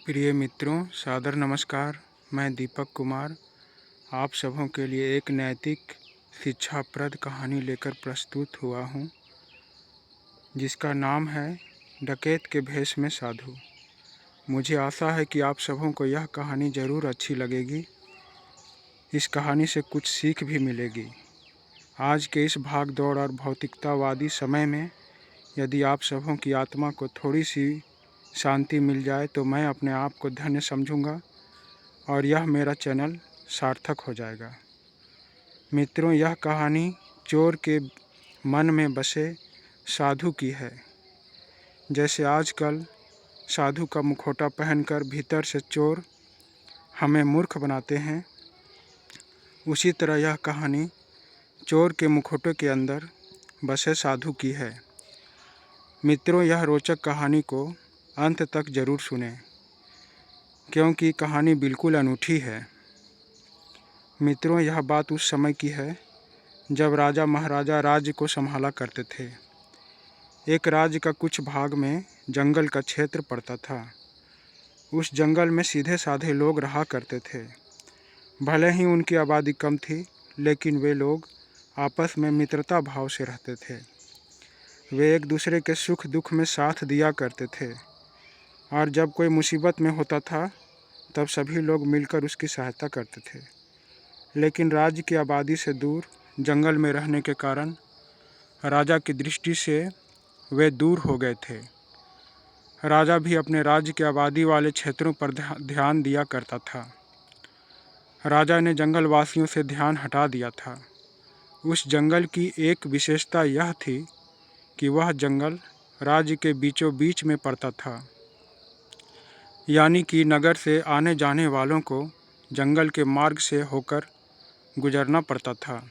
प्रिय मित्रों, सादर नमस्कार। मैं दीपक कुमार आप सबों के लिए एक नैतिक शिक्षाप्रद कहानी लेकर प्रस्तुत हुआ हूँ, जिसका नाम है डकैत के भेष में साधु। मुझे आशा है कि आप सबों को यह कहानी ज़रूर अच्छी लगेगी। इस कहानी से कुछ सीख भी मिलेगी। आज के इस भाग दौड़ और भौतिकतावादी समय में यदि आप सबों की आत्मा को थोड़ी सी शांति मिल जाए तो मैं अपने आप को धन्य समझूंगा और यह मेरा चैनल सार्थक हो जाएगा। मित्रों, यह कहानी चोर के मन में बसे साधु की है। जैसे आजकल साधु का मुखौटा पहनकर भीतर से चोर हमें मूर्ख बनाते हैं, उसी तरह यह कहानी चोर के मुखौटे के अंदर बसे साधु की है। मित्रों, यह रोचक कहानी को अंत तक ज़रूर सुनें, क्योंकि कहानी बिल्कुल अनूठी है। मित्रों, यह बात उस समय की है जब राजा महाराजा राज्य को संभाला करते थे। एक राज्य का कुछ भाग में जंगल का क्षेत्र पड़ता था। उस जंगल में सीधे साधे लोग रहा करते थे। भले ही उनकी आबादी कम थी, लेकिन वे लोग आपस में मित्रता भाव से रहते थे। वे एक दूसरे के सुख दुख में साथ दिया करते थे, और जब कोई मुसीबत में होता था तब सभी लोग मिलकर उसकी सहायता करते थे। लेकिन राज्य की आबादी से दूर जंगल में रहने के कारण राजा की दृष्टि से वे दूर हो गए थे। राजा भी अपने राज्य की आबादी वाले क्षेत्रों पर ध्यान दिया करता था। राजा ने जंगल वासियों से ध्यान हटा दिया था। उस जंगल की एक विशेषता यह थी कि वह जंगल राज्य के बीचों बीच में पड़ता था, यानी कि नगर से आने जाने वालों को जंगल के मार्ग से होकर गुजरना पड़ता था।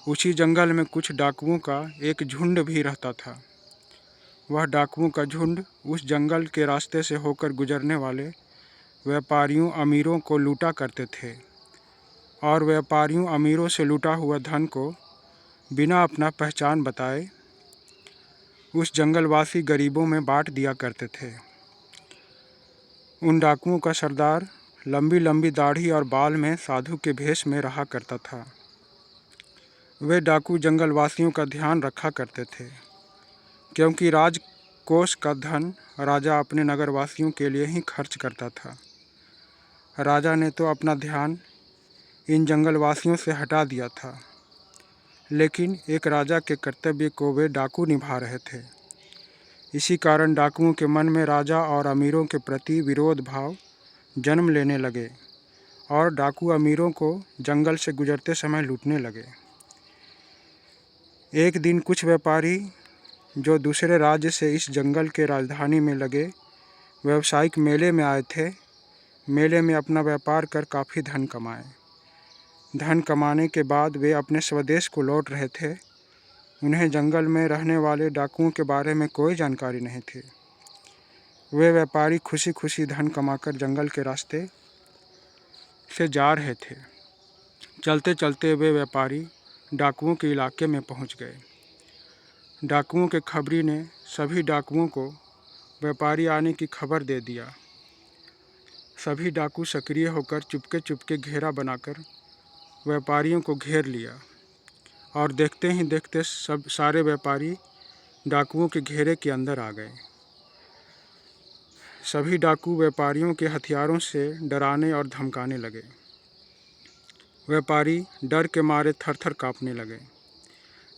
उसी जंगल में कुछ डाकुओं का एक झुंड भी रहता था। वह डाकुओं का झुंड उस जंगल के रास्ते से होकर गुजरने वाले व्यापारियों अमीरों को लूटा करते थे, और व्यापारियों अमीरों से लूटा हुआ धन को बिना अपना पहचान बताए उस जंगलवासी गरीबों में बांट दिया करते थे। उन डाकुओं का सरदार लंबी लंबी दाढ़ी और बाल में साधु के भेष में रहा करता था। वे डाकू जंगलवासियों का ध्यान रखा करते थे, क्योंकि राजकोष का धन राजा अपने नगरवासियों के लिए ही खर्च करता था। राजा ने तो अपना ध्यान इन जंगलवासियों से हटा दिया था, लेकिन एक राजा के कर्तव्य को वे डाकू निभा रहे थे। इसी कारण डाकुओं के मन में राजा और अमीरों के प्रति विरोध भाव जन्म लेने लगे, और डाकू अमीरों को जंगल से गुजरते समय लूटने लगे। एक दिन कुछ व्यापारी जो दूसरे राज्य से इस जंगल के राजधानी में लगे व्यावसायिक मेले में आए थे, मेले में अपना व्यापार कर काफ़ी धन कमाए। धन कमाने के बाद वे अपने स्वदेश को लौट रहे थे। उन्हें जंगल में रहने वाले डाकुओं के बारे में कोई जानकारी नहीं थी। वे व्यापारी खुशी खुशी धन कमाकर जंगल के रास्ते से जा रहे थे। चलते चलते वे व्यापारी डाकुओं के इलाके में पहुंच गए। डाकुओं के खबरी ने सभी डाकुओं को व्यापारी आने की खबर दे दिया। सभी डाकू सक्रिय होकर चुपके चुपके घेरा बनाकर व्यापारियों को घेर लिया, और देखते ही देखते सारे व्यापारी डाकुओं के घेरे के अंदर आ गए। सभी डाकू व्यापारियों के हथियारों से डराने और धमकाने लगे। व्यापारी डर के मारे थर थर काँपने लगे।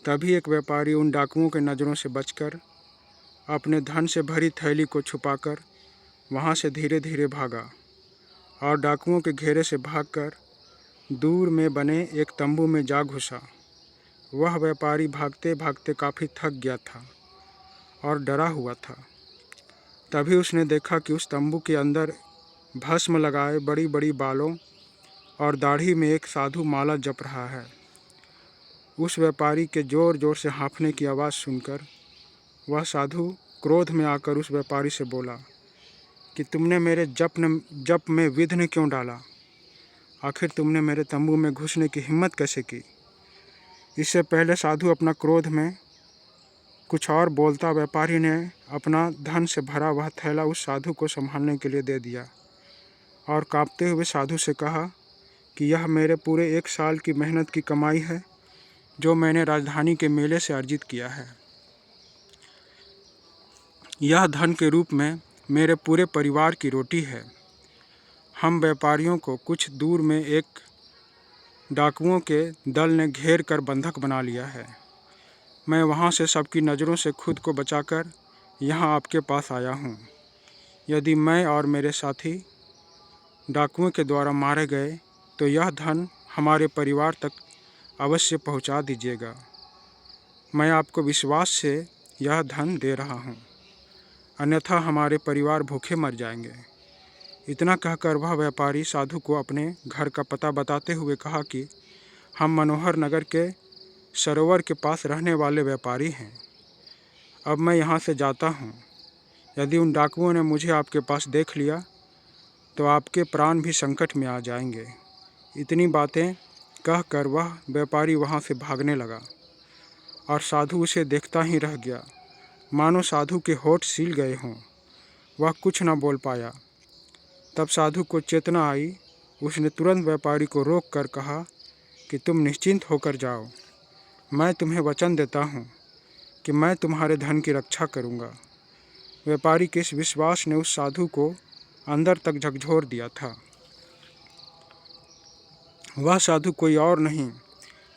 तभी एक व्यापारी उन डाकुओं के नज़रों से बचकर अपने धन से भरी थैली को छुपाकर वहाँ से धीरे धीरे भागा, और डाकुओं के घेरे से भागकर दूर में बने एक तंबू में जा घुसा। वह व्यापारी भागते भागते काफ़ी थक गया था और डरा हुआ था। तभी उसने देखा कि उस तंबू के अंदर भस्म लगाए बड़ी बड़ी बालों और दाढ़ी में एक साधु माला जप रहा है। उस व्यापारी के ज़ोर ज़ोर से हाँफने की आवाज़ सुनकर वह साधु क्रोध में आकर उस व्यापारी से बोला कि तुमने मेरे जप में विघ्न क्यों डाला? आखिर तुमने मेरे तंबू में घुसने की हिम्मत कैसे की? इससे पहले साधु अपना क्रोध में कुछ और बोलता व्यापारी ने अपना धन से भरा वह थैला उस साधु को संभालने के लिए दे दिया और कांपते हुए साधु से कहा कि यह मेरे पूरे 1 साल की मेहनत की कमाई है जो मैंने राजधानी के मेले से अर्जित किया है। यह धन के रूप में मेरे पूरे परिवार की रोटी है। हम व्यापारियों को कुछ दूर में एक डाकुओं के दल ने घेर कर बंधक बना लिया है। मैं वहाँ से सबकी नज़रों से खुद को बचाकर यहाँ आपके पास आया हूँ। यदि मैं और मेरे साथी डाकुओं के द्वारा मारे गए तो यह धन हमारे परिवार तक अवश्य पहुँचा दीजिएगा। मैं आपको विश्वास से यह धन दे रहा हूँ, अन्यथा हमारे परिवार भूखे मर जाएंगे। इतना कहकर वह व्यापारी साधु को अपने घर का पता बताते हुए कहा कि हम मनोहर नगर के सरोवर के पास रहने वाले व्यापारी हैं। अब मैं यहाँ से जाता हूँ। यदि उन डाकुओं ने मुझे आपके पास देख लिया तो आपके प्राण भी संकट में आ जाएंगे। इतनी बातें कहकर वह व्यापारी वहाँ से भागने लगा और साधु उसे देखता ही रह गया, मानो साधु के होठ सील गए हों। वह कुछ न बोल पाया। तब साधु को चेतना आई। उसने तुरंत व्यापारी को रोक कर कहा कि तुम निश्चिंत होकर जाओ। मैं तुम्हें वचन देता हूँ कि मैं तुम्हारे धन की रक्षा करूँगा। व्यापारी के इस विश्वास ने उस साधु को अंदर तक झकझोर दिया था। वह साधु कोई और नहीं,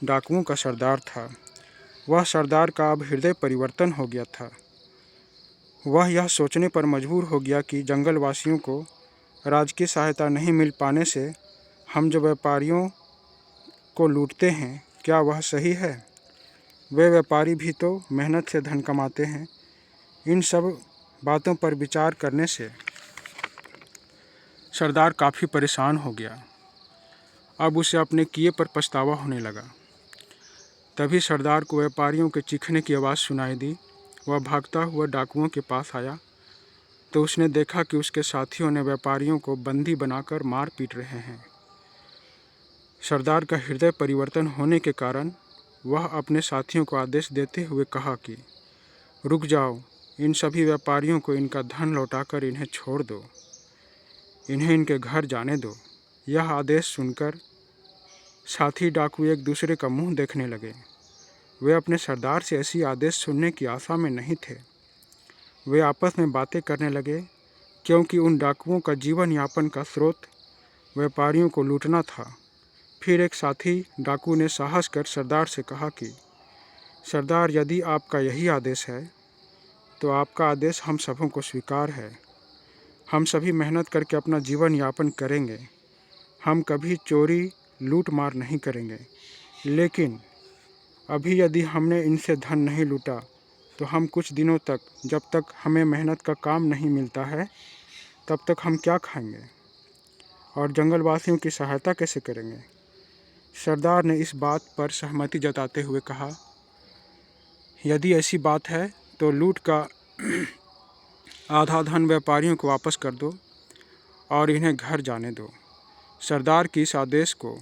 डाकुओं का सरदार था। वह सरदार का अब हृदय परिवर्तन हो गया था। वह यह सोचने पर मजबूर हो गया कि जंगलवासियों को राजकीय सहायता नहीं मिल पाने से हम जो व्यापारियों को लूटते हैं, क्या वह सही है? वे व्यापारी भी तो मेहनत से धन कमाते हैं। इन सब बातों पर विचार करने से सरदार काफ़ी परेशान हो गया। अब उसे अपने किए पर पछतावा होने लगा। तभी सरदार को व्यापारियों के चीखने की आवाज़ सुनाई दी। वह भागता हुआ डाकुओं के पास आया तो उसने देखा कि उसके साथियों ने व्यापारियों को बंदी बनाकर मार पीट रहे हैं। सरदार का हृदय परिवर्तन होने के कारण वह अपने साथियों को आदेश देते हुए कहा कि रुक जाओ, इन सभी व्यापारियों को इनका धन लौटाकर इन्हें छोड़ दो, इन्हें इनके घर जाने दो। यह आदेश सुनकर साथी डाकू एक दूसरे का मुंह देखने लगे। वे अपने सरदार से ऐसी आदेश सुनने की आशा में नहीं थे। वे आपस में बातें करने लगे, क्योंकि उन डाकुओं का जीवन यापन का स्रोत व्यापारियों को लूटना था। फिर एक साथी डाकू ने साहस कर सरदार से कहा कि सरदार, यदि आपका यही आदेश है तो आपका आदेश हम सबों को स्वीकार है। हम सभी मेहनत करके अपना जीवन यापन करेंगे। हम कभी चोरी लूट मार नहीं करेंगे। लेकिन अभी यदि हमने इनसे धन नहीं लूटा तो हम कुछ दिनों तक, जब तक हमें मेहनत का काम नहीं मिलता है, तब तक हम क्या खाएंगे और जंगलवासियों की सहायता कैसे करेंगे? सरदार ने इस बात पर सहमति जताते हुए कहा, यदि ऐसी बात है तो लूट का आधा धन व्यापारियों को वापस कर दो और इन्हें घर जाने दो। सरदार की इस आदेश को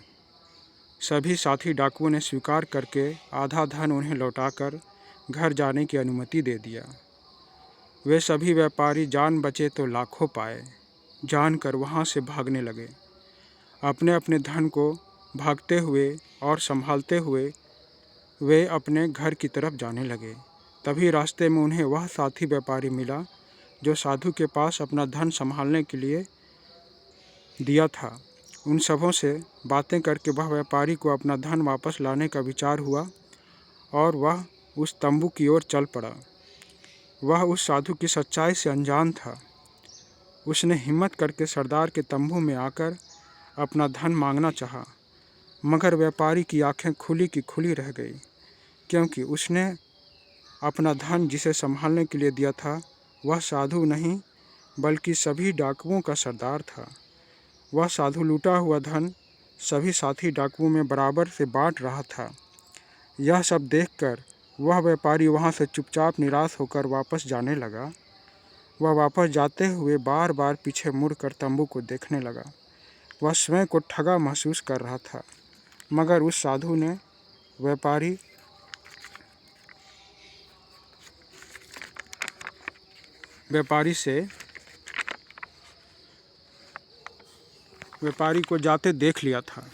सभी साथी डाकुओं ने स्वीकार करके आधा धन उन्हें लौटाकर घर जाने की अनुमति दे दिया। वे सभी व्यापारी जान बचे तो लाखों पाए जानकर वहाँ से भागने लगे। अपने अपने धन को भागते हुए और संभालते हुए वे अपने घर की तरफ जाने लगे। तभी रास्ते में उन्हें वह साथी व्यापारी मिला जो साधु के पास अपना धन संभालने के लिए दिया था। उन सबों से बातें करके वह व्यापारी को अपना धन वापस लाने का विचार हुआ और वह उस तंबू की ओर चल पड़ा। वह उस साधु की सच्चाई से अनजान था। उसने हिम्मत करके सरदार के तंबू में आकर अपना धन मांगना चाहा, मगर व्यापारी की आंखें खुली की खुली रह गई, क्योंकि उसने अपना धन जिसे संभालने के लिए दिया था वह साधु नहीं बल्कि सभी डाकुओं का सरदार था। वह साधु लूटा हुआ धन सभी साथी डाकुओं में बराबर से बांट रहा था। यह सब देखकर वह व्यापारी वहाँ से चुपचाप निराश होकर वापस जाने लगा। वह वापस जाते हुए बार बार पीछे मुड़कर तंबू को देखने लगा। वह स्वयं को ठगा महसूस कर रहा था, मगर उस साधु ने व्यापारी व्यापारी को जाते देख लिया था।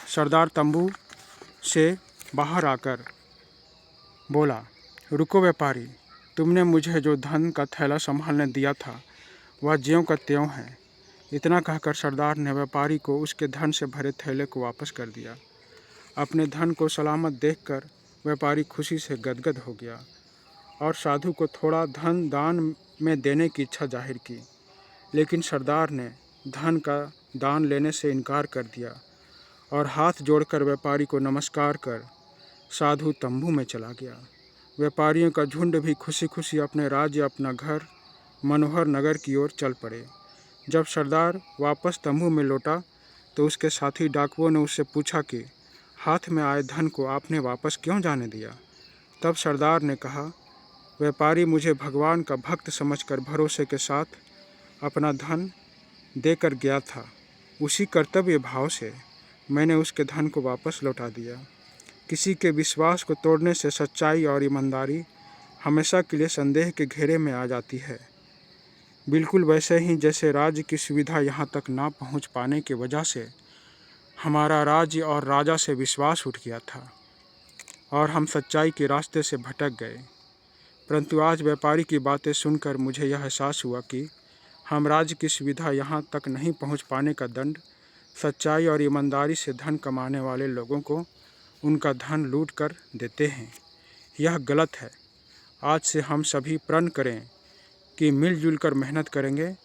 सरदार तंबू से बाहर आकर बोला, रुको व्यापारी, तुमने मुझे जो धन का थैला संभालने दिया था वह ज्यों का त्यों है। इतना कहकर सरदार ने व्यापारी को उसके धन से भरे थैले को वापस कर दिया। अपने धन को सलामत देखकर व्यापारी खुशी से गदगद हो गया और साधु को थोड़ा धन दान में देने की इच्छा जाहिर की, लेकिन सरदार ने धन का दान लेने से इनकार कर दिया और हाथ जोड़कर व्यापारी को नमस्कार कर साधु तंबू में चला गया। व्यापारियों का झुंड भी खुशी खुशी अपने राज्य, अपना घर मनोहर नगर की ओर चल पड़े। जब सरदार वापस तंबू में लौटा तो उसके साथी डाकुओं ने उससे पूछा कि हाथ में आए धन को आपने वापस क्यों जाने दिया। तब सरदार ने कहा, व्यापारी मुझे भगवान का भक्त समझकर भरोसे के साथ अपना धन देकर गया था। उसी कर्तव्य भाव से मैंने उसके धन को वापस लौटा दिया। किसी के विश्वास को तोड़ने से सच्चाई और ईमानदारी हमेशा के लिए संदेह के घेरे में आ जाती है। बिल्कुल वैसे ही जैसे राज्य की सुविधा यहाँ तक ना पहुँच पाने की वजह से हमारा राज्य और राजा से विश्वास उठ गया था और हम सच्चाई के रास्ते से भटक गए। परंतु आज व्यापारी की बातें सुनकर मुझे यह एहसास हुआ कि हम राज्य की सुविधा यहाँ तक नहीं पहुँच पाने का दंड सच्चाई और ईमानदारी से धन कमाने वाले लोगों को उनका धन लूट कर देते हैं। यह गलत है। आज से हम सभी प्रण करें कि मिलजुल कर मेहनत करेंगे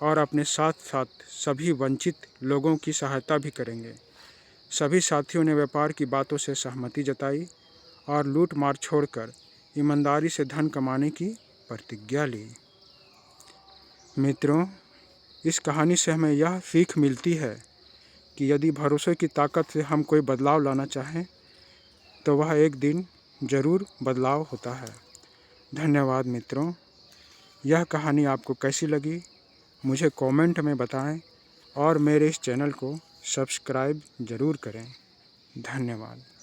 और अपने साथ साथ सभी वंचित लोगों की सहायता भी करेंगे। सभी साथियों ने व्यापार की बातों से सहमति जताई और लूट मार छोड़कर ईमानदारी से धन कमाने की प्रतिज्ञा ली। मित्रों, इस कहानी से हमें यह सीख मिलती है कि यदि भरोसे की ताकत से हम कोई बदलाव लाना चाहें तो वह एक दिन ज़रूर बदलाव होता है। धन्यवाद मित्रों। यह कहानी आपको कैसी लगी मुझे कमेंट में बताएं और मेरे इस चैनल को सब्सक्राइब ज़रूर करें। धन्यवाद।